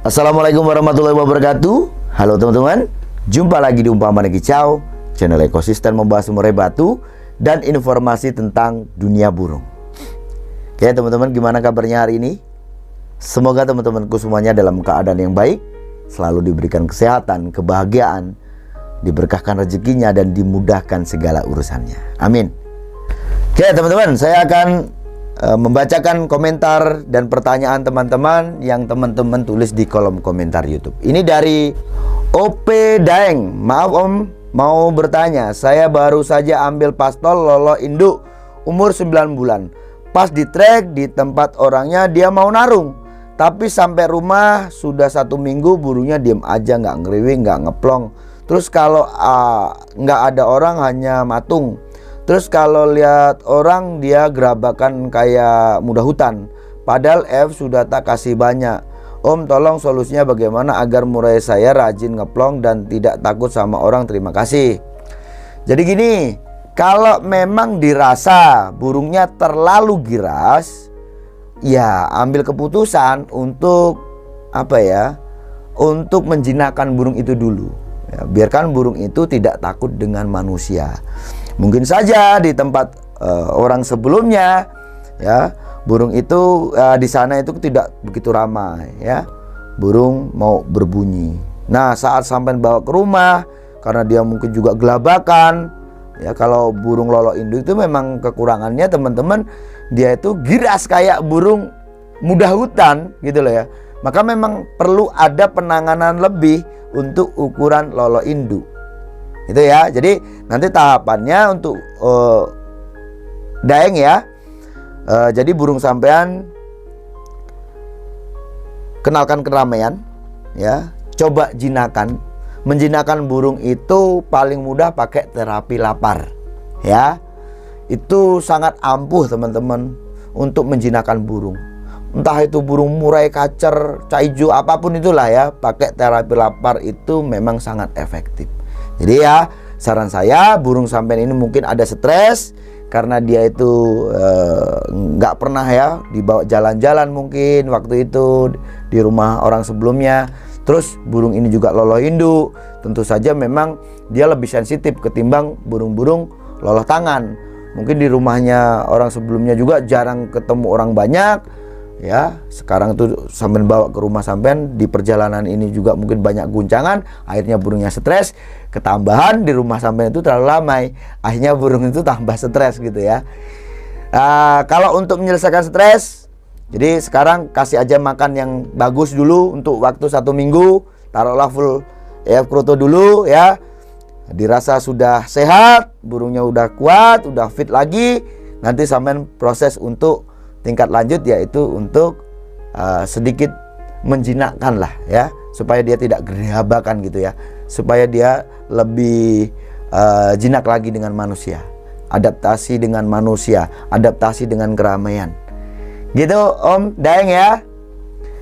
Assalamualaikum warahmatullahi wabarakatuh. Halo teman-teman, jumpa lagi di Umpama Kicau, channel ekosistem membahas murai batu dan informasi tentang dunia burung. Oke teman-teman, gimana kabarnya hari ini? Semoga teman-temanku semuanya dalam keadaan yang baik, selalu diberikan kesehatan, kebahagiaan, diberkahkan rezekinya dan dimudahkan segala urusannya. Amin. Oke teman-teman, saya akan membacakan komentar dan pertanyaan teman-teman yang teman-teman tulis di kolom komentar YouTube. Ini dari OP Daeng. Maaf Om, mau bertanya. Saya baru saja ambil pastol lolo induk umur 9 bulan. Pas di trek di tempat orangnya dia mau narung, tapi sampai rumah sudah 1 minggu burungnya diem aja, nggak ngeriwing, nggak ngeplong. Terus kalau nggak ada orang hanya matung. Terus kalau lihat orang dia gerabakan kayak muda hutan. Padahal F sudah tak kasih banyak. Om tolong solusinya bagaimana agar murai saya rajin ngeplong dan tidak takut sama orang. Terima kasih. Jadi gini, kalau memang dirasa burungnya terlalu giras, ya ambil keputusan untuk untuk menjinakkan burung itu dulu. Ya, biarkan burung itu tidak takut dengan manusia. Mungkin saja di tempat orang sebelumnya, ya burung itu di sana itu tidak begitu ramai, ya burung mau berbunyi. Nah saat sampai bawa ke rumah, karena dia mungkin juga gelabakan, ya kalau burung lolo induk itu memang kekurangannya teman-teman, dia itu giras kayak burung muda hutan gitu loh ya. Maka memang perlu ada penanganan lebih untuk ukuran lolo induk. Itu ya. Jadi nanti tahapannya untuk Daeng ya. Jadi burung sampean kenalkan keramaian ya. Coba jinakan. Menjinakkan burung itu paling mudah pakai terapi lapar ya. Itu sangat ampuh teman-teman untuk menjinakkan burung. Entah itu burung murai, kacer, caijo, apapun itulah ya, pakai terapi lapar itu memang sangat efektif. Jadi ya saran saya, burung sampean ini mungkin ada stres karena dia itu nggak pernah ya dibawa jalan-jalan mungkin waktu itu di rumah orang sebelumnya. Terus burung ini juga lolo induk, tentu saja memang dia lebih sensitif ketimbang burung-burung lolo tangan. Mungkin di rumahnya orang sebelumnya juga jarang ketemu orang banyak. Ya, sekarang itu sampean bawa ke rumah sampean, di perjalanan ini juga mungkin banyak guncangan, akhirnya burungnya stres, ketambahan di rumah sampean itu terlalu ramai, akhirnya burung itu tambah stres gitu ya. Kalau untuk menyelesaikan stres, jadi sekarang kasih aja makan yang bagus dulu untuk waktu 1 minggu, taruhlah full EF Kroto dulu ya. Dirasa sudah sehat, burungnya udah kuat, udah fit lagi, nanti sampean proses untuk tingkat lanjut, yaitu untuk sedikit menjinakkan lah ya, supaya dia tidak gerabakan gitu ya, supaya dia lebih jinak lagi dengan manusia, adaptasi dengan manusia, adaptasi dengan keramaian gitu Om Daeng ya.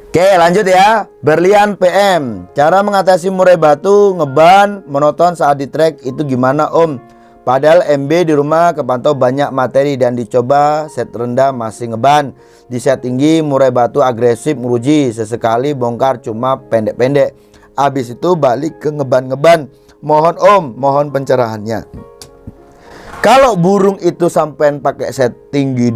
Oke lanjut ya. Berlian PM, cara mengatasi murai batu ngeban monoton saat di trek itu gimana Om? Padahal MB di rumah kepantau banyak materi dan dicoba set rendah masih ngeban. Di set tinggi murai batu agresif meruji. Sesekali bongkar cuma pendek-pendek. Habis itu balik ke ngeban-ngeban. Mohon Om, mohon pencerahannya. Kalau burung itu sampai pakai set tinggi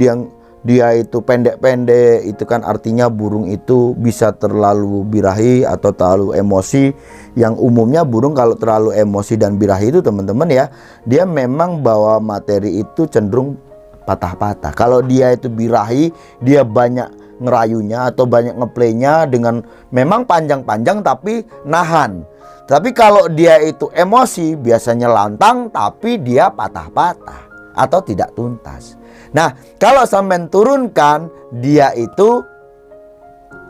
dia itu pendek-pendek, itu kan artinya burung itu bisa terlalu birahi atau terlalu emosi. Yang umumnya burung kalau terlalu emosi dan birahi itu teman-teman ya, dia memang bawa materi itu cenderung patah-patah. Kalau dia itu birahi, dia banyak ngerayunya atau banyak ngeplaynya dengan memang panjang-panjang tapi nahan. Tapi kalau dia itu emosi, biasanya lantang tapi dia patah-patah atau tidak tuntas. Nah, kalau sampean turunkan, dia itu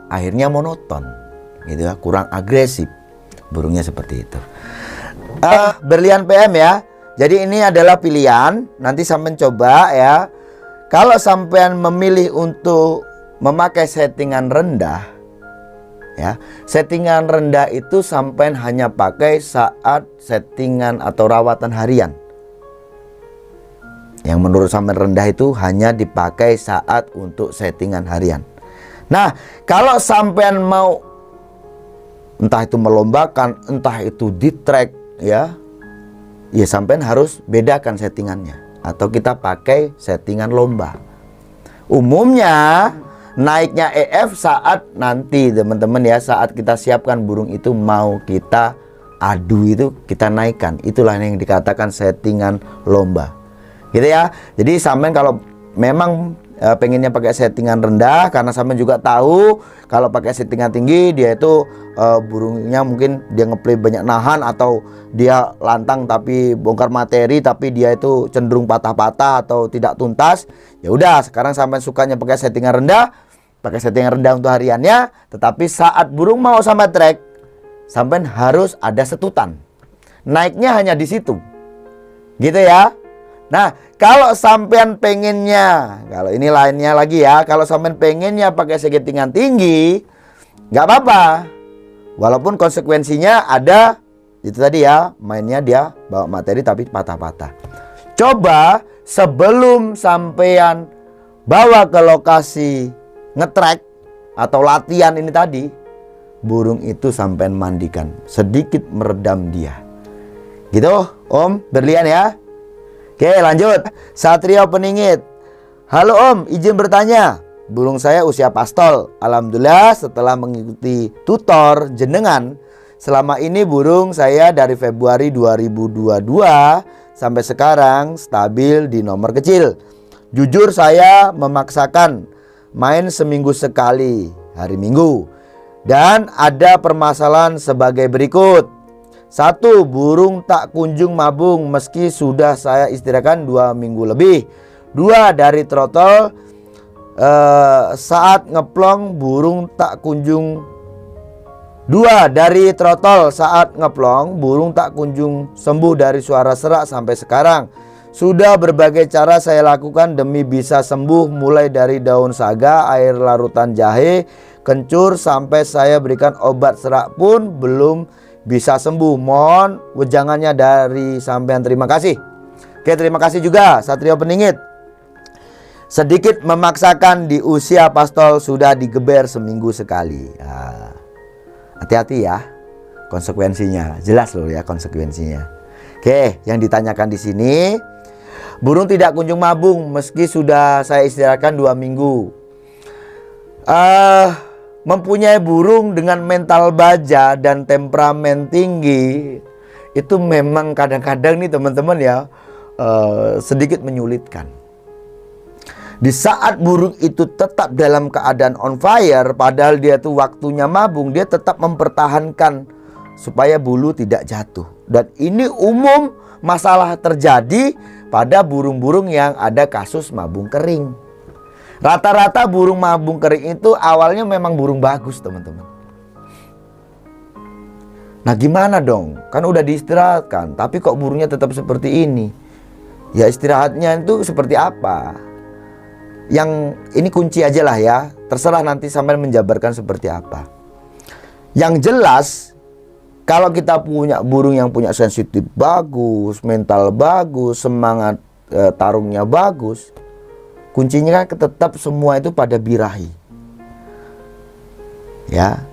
akhirnya monoton, gitu ya, kurang agresif. Burungnya seperti itu. Berlian PM ya. Jadi ini adalah pilihan. Nanti sampean coba ya. Kalau sampean memilih untuk memakai settingan rendah, ya, settingan rendah itu sampean hanya pakai saat settingan atau rawatan harian. Yang menurut sampean rendah itu hanya dipakai saat untuk settingan harian. Nah, kalau sampean mau entah itu melombakan, entah itu di track, ya sampean harus bedakan settingannya, atau kita pakai settingan lomba. Umumnya naiknya EF saat nanti teman-teman ya, saat kita siapkan burung itu mau kita adu, itu kita naikkan, itulah yang dikatakan settingan lomba, gitu ya. Jadi sampean kalau memang pengennya pakai settingan rendah, karena sampean juga tahu kalau pakai settingan tinggi dia itu burungnya mungkin dia ngeplay banyak nahan, atau dia lantang tapi bongkar materi tapi dia itu cenderung patah-patah atau tidak tuntas. Ya udah, sekarang sampean sukanya pakai settingan rendah, pakai settingan rendah untuk hariannya, tetapi saat burung mau sama track sampean harus ada setutan. Naiknya hanya di situ. Gitu ya. Nah, kalau sampean pengennya, kalau ini lainnya lagi ya, kalau sampean pengennya pakai settingan tinggi, nggak apa-apa. Walaupun konsekuensinya ada, itu tadi ya, mainnya dia bawa materi tapi patah-patah. Coba sebelum sampean bawa ke lokasi ngetrack atau latihan ini tadi, burung itu sampean mandikan, sedikit meredam dia. Gitu, Om Berlian ya. Oke, lanjut. Satrio Peningit. Halo Om, izin bertanya. Burung saya usia pastol. Alhamdulillah setelah mengikuti tutor jenengan, selama ini burung saya dari Februari 2022 sampai sekarang stabil di nomor kecil. Jujur saya memaksakan main seminggu sekali hari Minggu. Dan ada permasalahan sebagai berikut. 1. Burung tak kunjung mabung meski sudah saya istirahatkan 2 minggu lebih. 2. Dari trotol saat ngeplong burung tak kunjung. 2. Dari trotol saat ngeplong burung tak kunjung sembuh dari suara serak sampai sekarang. Sudah berbagai cara saya lakukan demi bisa sembuh, mulai dari daun saga, air larutan jahe, kencur, sampai saya berikan obat serak pun belum bisa sembuh. Mohon wejangannya dari sampean, terima kasih. Oke, terima kasih juga Satrio Peningit. Sedikit memaksakan di usia pastol sudah digeber seminggu sekali. Hati-hati ya konsekuensinya, jelas loh ya konsekuensinya. Oke, yang ditanyakan di sini, burung tidak kunjung mabung meski sudah saya istirahatkan 2 minggu. Mempunyai burung dengan mental baja dan temperamen tinggi itu memang kadang-kadang nih teman-teman ya, sedikit menyulitkan. Di saat burung itu tetap dalam keadaan on fire, padahal dia tuh waktunya mabung, dia tetap mempertahankan supaya bulu tidak jatuh. Dan ini umum masalah terjadi pada burung-burung yang ada kasus mabung kering. Rata-rata burung mabung kering itu awalnya memang burung bagus teman-teman. Nah gimana dong? Kan udah diistirahatkan, tapi kok burungnya tetap seperti ini? Ya istirahatnya itu seperti apa? Yang ini kunci aja lah ya. Terserah nanti sampai menjabarkan seperti apa. Yang jelas, kalau kita punya burung yang punya sensitif bagus, mental bagus, semangat tarungnya bagus, kuncinya kan tetap semua itu pada birahi. Ya.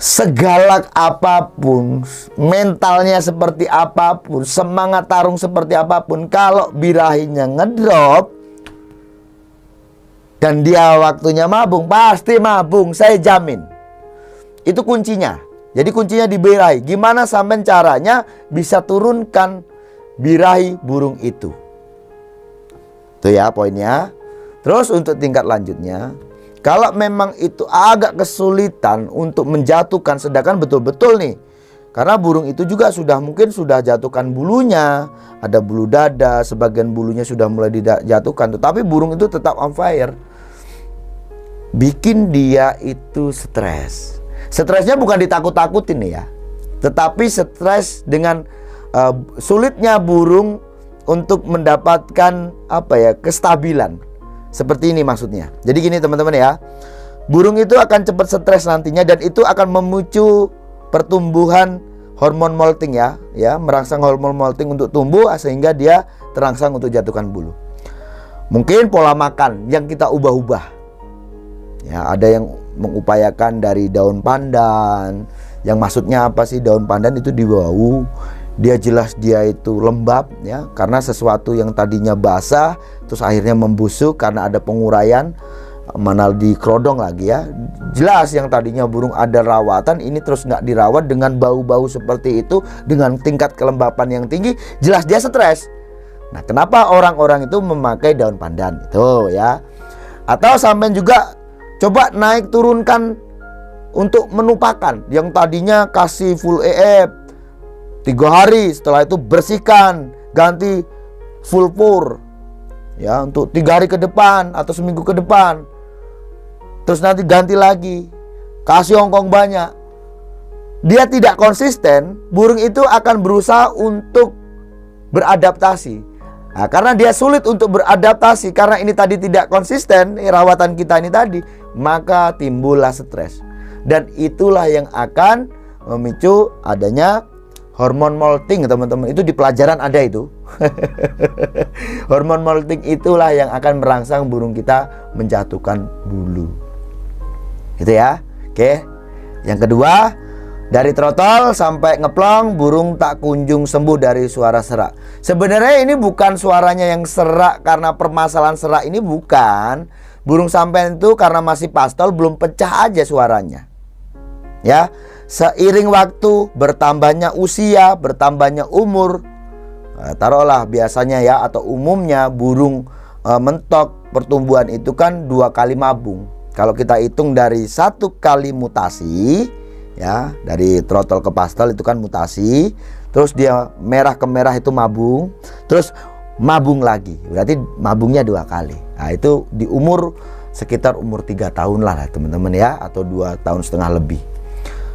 Segalak apapun, mentalnya seperti apapun, semangat tarung seperti apapun, kalau birahinya ngedrop dan dia waktunya mabung, pasti mabung, saya jamin. Itu kuncinya. Jadi kuncinya di birahi. Gimana sampai caranya bisa turunkan birahi burung itu? Itu ya poinnya. Terus untuk tingkat lanjutnya, kalau memang itu agak kesulitan untuk menjatuhkan, sedangkan betul-betul nih, karena burung itu juga mungkin sudah jatuhkan bulunya, ada bulu dada, sebagian bulunya sudah mulai dijatuhkan, tetapi burung itu tetap on fire, bikin dia itu stres. Stresnya bukan ditakut-takutin ya, tetapi stres dengan sulitnya burung untuk mendapatkan kestabilan. Seperti ini maksudnya. Jadi gini teman-teman ya, burung itu akan cepat stres nantinya, dan itu akan memicu pertumbuhan hormon molting ya, merangsang hormon molting untuk tumbuh sehingga dia terangsang untuk jatuhkan bulu. Mungkin pola makan yang kita ubah-ubah. Ya, ada yang mengupayakan dari daun pandan. Yang maksudnya apa sih daun pandan itu dibau? Dia jelas dia itu lembab ya, karena sesuatu yang tadinya basah terus akhirnya membusuk karena ada penguraian, mana dikerodong lagi ya. Jelas yang tadinya burung ada rawatan ini terus nggak dirawat dengan bau-bau seperti itu, dengan tingkat kelembapan yang tinggi, jelas dia stres. Nah, kenapa orang-orang itu memakai daun pandan itu ya? Atau sampai juga coba naik turunkan untuk menupakan yang tadinya kasih full EF 3 hari, setelah itu bersihkan, ganti full pur ya untuk 3 hari ke depan atau seminggu ke depan. Terus nanti ganti lagi, kasih ongkong banyak. Dia tidak konsisten, burung itu akan berusaha untuk beradaptasi. Nah, karena dia sulit untuk beradaptasi, karena ini tadi tidak konsisten rawatan kita ini tadi, maka timbullah stres. Dan itulah yang akan memicu adanya hormon molting, teman-teman. Itu di pelajaran ada itu. Hormon molting itulah yang akan merangsang burung kita menjatuhkan bulu. Itu ya. Oke. Yang kedua, dari trotol sampai ngeplong, burung tak kunjung sembuh dari suara serak. Sebenarnya ini bukan suaranya yang serak karena permasalahan serak, ini bukan. Burung sampean itu karena masih pastol belum pecah aja suaranya. Ya, seiring waktu, bertambahnya usia, bertambahnya umur, taruhlah biasanya ya atau umumnya burung mentok pertumbuhan itu kan 2 kali mabung. Kalau kita hitung dari 1 kali mutasi, ya, dari trotol ke pastel itu kan mutasi, terus dia merah ke merah itu mabung, terus mabung lagi, berarti mabungnya 2 kali. Nah, itu di umur sekitar umur 3 tahun lah teman-teman ya, atau 2,5 tahun lebih.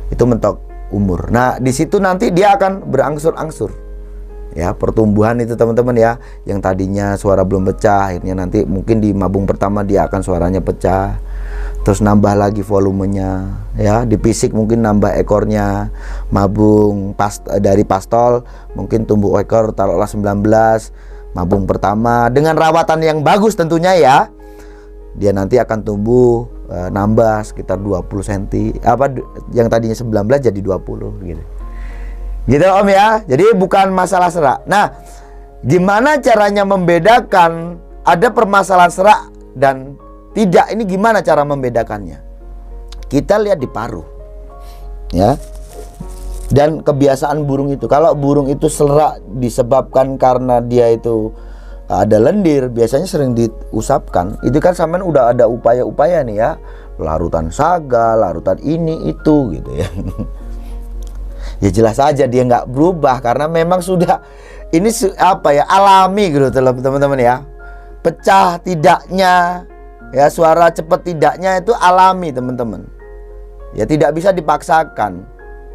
Itu mentok umur. Nah, di situ nanti dia akan berangsur-angsur ya pertumbuhan itu teman-teman ya, yang tadinya suara belum pecah, akhirnya nanti mungkin di mabung pertama dia akan suaranya pecah, terus nambah lagi volumenya ya, di fisik mungkin nambah ekornya, mabung dari pastol mungkin tumbuh ekor taruhlah 19, mabung pertama dengan rawatan yang bagus tentunya ya, dia nanti akan tumbuh nambah sekitar 20 cm, apa yang tadinya 19 jadi 20 gitu. Gitu Om ya. Jadi bukan masalah serak. Nah, gimana caranya membedakan ada permasalahan serak dan tidak? Ini gimana cara membedakannya? Kita lihat di paruh. Ya. Dan kebiasaan burung itu. Kalau burung itu serak disebabkan karena dia itu ada lendir, biasanya sering diusapkan. Itu kan sampean udah ada upaya-upaya nih ya. Larutan saga, larutan ini itu gitu ya. Ya jelas saja dia nggak berubah karena memang sudah ini apa ya, alami gitu teman-teman ya. Pecah tidaknya ya, suara cepat tidaknya itu alami teman-teman. Ya tidak bisa dipaksakan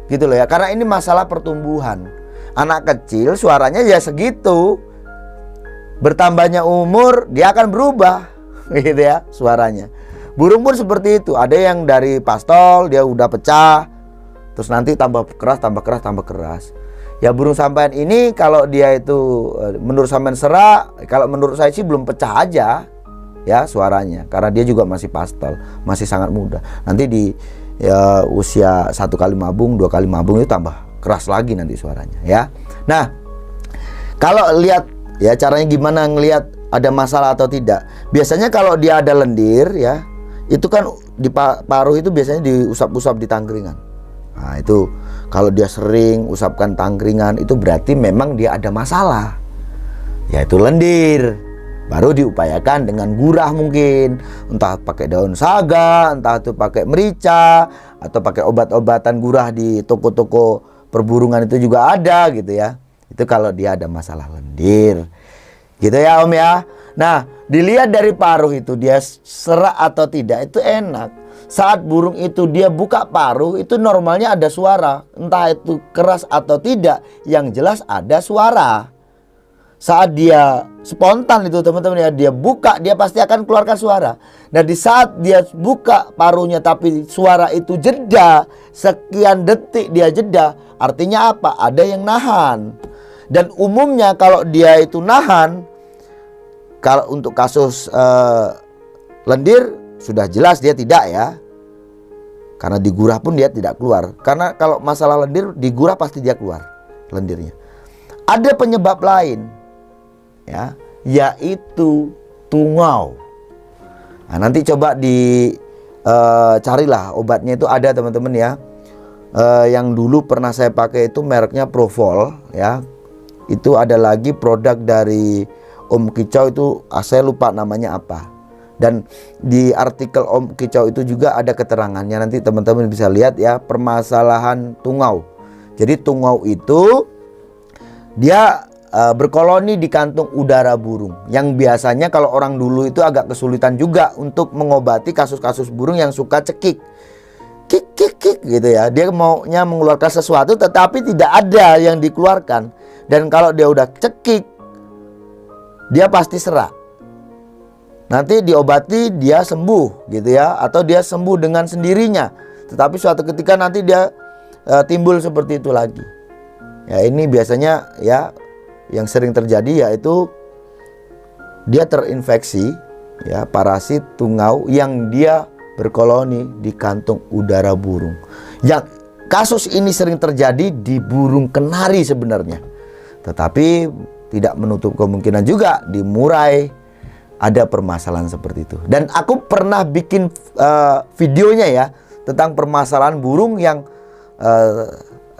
gitu loh ya, karena ini masalah pertumbuhan. Anak kecil suaranya ya segitu, bertambahnya umur dia akan berubah gitu ya suaranya. Burung pun seperti itu, ada yang dari pastol dia udah pecah, terus nanti tambah keras, tambah keras, tambah keras. Ya burung sampean ini kalau dia itu menurut sampean serak, kalau menurut saya sih belum pecah aja ya suaranya, karena dia juga masih pastol, masih sangat muda. Nanti di ya, usia 1 kali mabung, 2 kali mabung itu tambah keras lagi nanti suaranya ya. Nah, kalau lihat ya caranya gimana ngelihat ada masalah atau tidak. Biasanya kalau dia ada lendir ya, itu kan di paruh itu biasanya diusap-usap di tangkringan. Nah itu kalau dia sering usapkan tangkringan itu berarti memang dia ada masalah, yaitu lendir. Baru diupayakan dengan gurah mungkin, entah pakai daun saga, entah itu pakai merica, atau pakai obat-obatan gurah di toko-toko perburungan itu juga ada gitu ya. Itu kalau dia ada masalah lendir gitu ya Om ya. Nah, dilihat dari paruh itu dia serak atau tidak itu enak. Saat burung itu dia buka paruh itu normalnya ada suara, entah itu keras atau tidak, yang jelas ada suara. Saat dia spontan itu teman-teman ya, dia buka dia pasti akan keluarkan suara. Nah di saat dia buka paruhnya tapi suara itu jeda, sekian detik dia jeda, artinya apa? Ada yang nahan. Dan umumnya kalau dia itu nahan, kalau untuk kasus lendir sudah jelas dia tidak ya. Karena digurah pun dia tidak keluar. Karena kalau masalah lendir, digurah pasti dia keluar lendirnya. Ada penyebab lain ya, yaitu tungau. Nah, nanti coba carilah obatnya itu ada teman-teman ya. Yang dulu pernah saya pakai itu mereknya Provol ya. Itu ada lagi produk dari Om Kicau itu saya lupa namanya apa. Dan di artikel Om Kicau itu juga ada keterangannya, nanti teman-teman bisa lihat ya, permasalahan tungau. Jadi tungau itu dia berkoloni di kantung udara burung, yang biasanya kalau orang dulu itu agak kesulitan juga untuk mengobati kasus-kasus burung yang suka cekik, kik kik kik gitu ya. Dia maunya mengeluarkan sesuatu tetapi tidak ada yang dikeluarkan. Dan kalau dia udah cekik, dia pasti serak. Nanti diobati dia sembuh gitu ya, atau dia sembuh dengan sendirinya. Tetapi suatu ketika nanti dia timbul seperti itu lagi. Ya, ini biasanya ya yang sering terjadi yaitu dia terinfeksi ya parasit tungau yang dia berkoloni di kantung udara burung. Yang kasus ini sering terjadi di burung kenari sebenarnya. Tetapi tidak menutup kemungkinan juga di murai ada permasalahan seperti itu. Dan aku pernah bikin videonya ya tentang permasalahan burung yang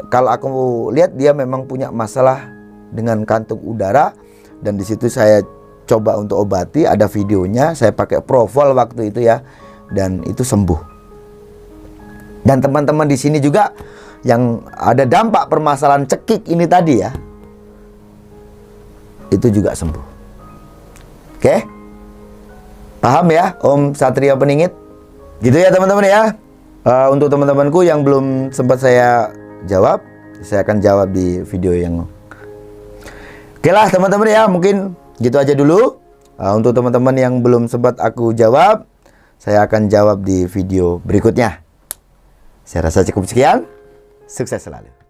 kalau aku lihat dia memang punya masalah dengan kantung udara, dan di situ saya coba untuk obati, ada videonya, saya pakai Provol waktu itu ya, dan itu sembuh. Dan teman-teman di sini juga yang ada dampak permasalahan cekik ini tadi ya, itu juga sembuh. Oke? Paham ya Om Satrio Peningit? Gitu ya teman-teman ya. Untuk teman-temanku yang belum sempat saya jawab, saya akan jawab di video yang oke lah teman-teman ya. Mungkin gitu aja dulu. Untuk teman-teman yang belum sempat aku jawab, saya akan jawab di video berikutnya. Saya rasa cukup sekian. Sukses selalu.